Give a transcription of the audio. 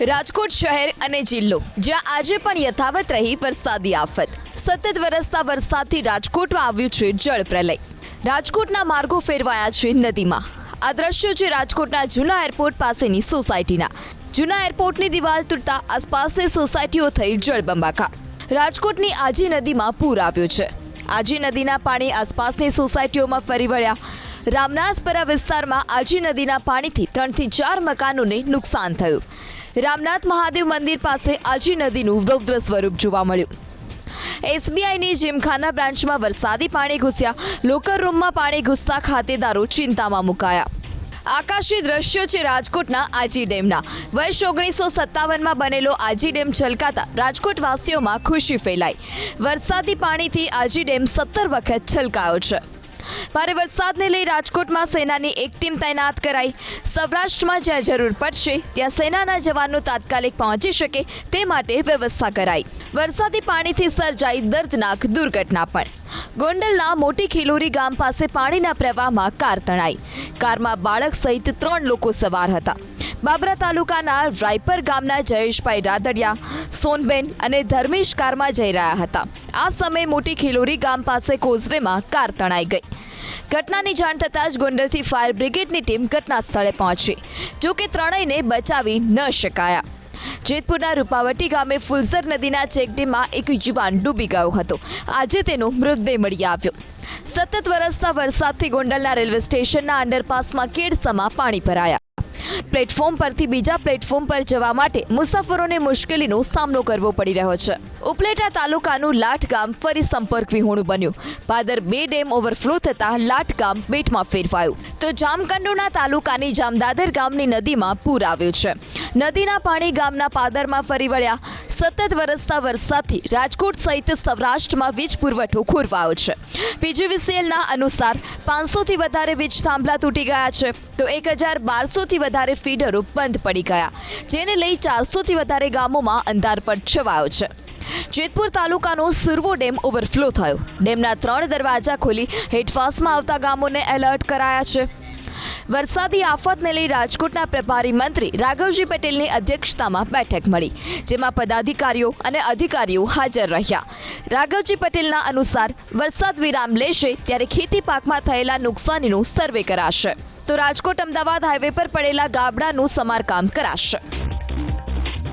રાજકોટ શહેર અને જિલ્લો જ્યાં આજે પણ યથાવત રહી વરસાદી આફત. સતત વરસતા વરસાદથી રાજકોટમાં આવ્યું છે જળ પ્રલય. રાજકોટના માર્ગો ફેરવાયા છે નદીમાં. આ દ્રશ્યો છે રાજકોટના જૂના એરપોર્ટ પાસેની સોસાયટીના. જૂના એરપોર્ટની દિવાલ તૂટતા આસપાસની સોસાયટીઓ થઈ જળબંબાકાર. રાજકોટની આજી નદીમાં પૂર આવ્યું છે. આજી નદીના પાણી આસપાસની સોસાયટીઓમાં ફરી વળ્યા. રામનાથપરા વિસ્તારમાં આજી નદીના પાણીથી 3 થી 4 મકાનોને નુકસાન થયું. રામનાથ મહાદેવ મંદિર પાસે આજી નદીનું રૌદ્ર સ્વરૂપ જોવા મળ્યું. એસબીઆઈની જીમખાના બ્રાન્ચમાં વરસાદી પાણી ઘૂસ્યા. લોકર રૂમમાં પાણી ઘૂસતા ખાતેદારો ચિંતામાં મુકાયા. આકાશી દ્રશ્યો છે રાજકોટના આજી ડેમના. વર્ષ 1957માં બનેલો આજી ડેમ છલકાતા રાજકોટવાસીઓમાં ખુશી ફેલાઈ. વરસાદી પાણીથી આજી ડેમ 17 વખત છલકાયો છે. ભારે વરસાદને લઈ રાજકોટમાં સેનાની એક ટીમ તૈનાત કરાઈ. સૌરાષ્ટ્રમાં જ્યાં જરૂર પડશે ત્યાં સેનાના જવાનો તાત્કાલિક પહોંચી શકે તે માટે વ્યવસ્થા કરાઈ. વરસાદી પાણીથી સર્જાઈ દર્દનાક દુર્ઘટના પણ. ગોંડલના મોટી ખીલોરી ગામ પાસે પાણીના પ્રવાહમાં કાર તણાઈ. કારમાં બાળક સહિત 3 લોકો સવાર હતા. બાબરા તાલુકાના રાયપર ગામના જયેશભાઈ રાદડિયા, સોનબેન અને ધર્મેશ કારમાં જઈ રહ્યા હતા. આ સમયે મોટી ખીલોરી ગામ પાસે કોઝવેમાં કાર તણાઈ ગઈ. ઘટનાની જાણ થતાં જ ગોંડલથી ફાયર બ્રિગેડની ટીમ ઘટના સ્થળે પહોંચી. જોકે ત્રણેયને બચાવી ન શકાયા. જેતપુરના રૂપાવટી ગામે ફુલસર નદીના ચેકડેમમાં એક યુવાન ડૂબી ગયો હતો. આજે તેનો મૃતદેહ મળી આવ્યો. સતત વરસતા વરસાદથી ગોંડલના રેલવે સ્ટેશનના અંડરપાસમાં કેડસમાં પાણી ભરાયા. પ્લેટફોર્મ પરથી બીજા પ્લેટફોર્મ પર જવા માટે મુસાફરોને મુશ્કેલીનો સામનો કરવો પડી રહ્યો છે. ઉપલેટા તાલુકાનું લાઠ ગામ ફરી સંપર્ક વિહોણું બન્યું. ભાદર 2 ડેમ ઓવરફ્લો થતાં લાઠ ગામ બેટમાં ફેરવાયું. તો જામકંડોરણા તાલુકાની જામદાદર ગામની નદીમાં પૂર આવ્યું છે. નદીના પાણી ગામના પાદરમાં ફરી વળ્યા. સતત વરસતા વરસાદથી રાજકોટ સહિત સૌરાષ્ટ્રમાં વીજ પુરવઠો ખોરવાયો છે. પીજીવીસીએલના અનુસાર 500થી વધારે વીજ થાંભલા તૂટી ગયા છે, તો 1012થી વધારે ફીડરો બંધ પડી ગયા, જેને લઈ 400થી વધારે ગામોમાં અંધારપટ છવાયો છે. જેતપુર તાલુકાનો સુરવો ડેમ ઓવરફ્લો થયો. ડેમના 3 દરવાજા ખોલી હેઠવાસમાં આવતા ગામોને એલર્ટ કરાયા છે. વરસાદી આફતને લઈ રાજકોટના પ્રભારી મંત્રી રાઘવજી પટેલની અધ્યક્ષતામાં બેઠક મળી, જેમાં પદાધિકારીઓ અને અધિકારીઓ હાજર રહ્યા. રાઘવજી પટેલના અનુસાર વરસાદ વિરામ લેશે ત્યારે ખેતી પાકમાં થયેલા નુકસાનીનો સર્વે કરાશે, તો રાજકોટ અમદાવાદ હાઈવે પર પડેલા ગાબડાનું સમારકામ કરાશે.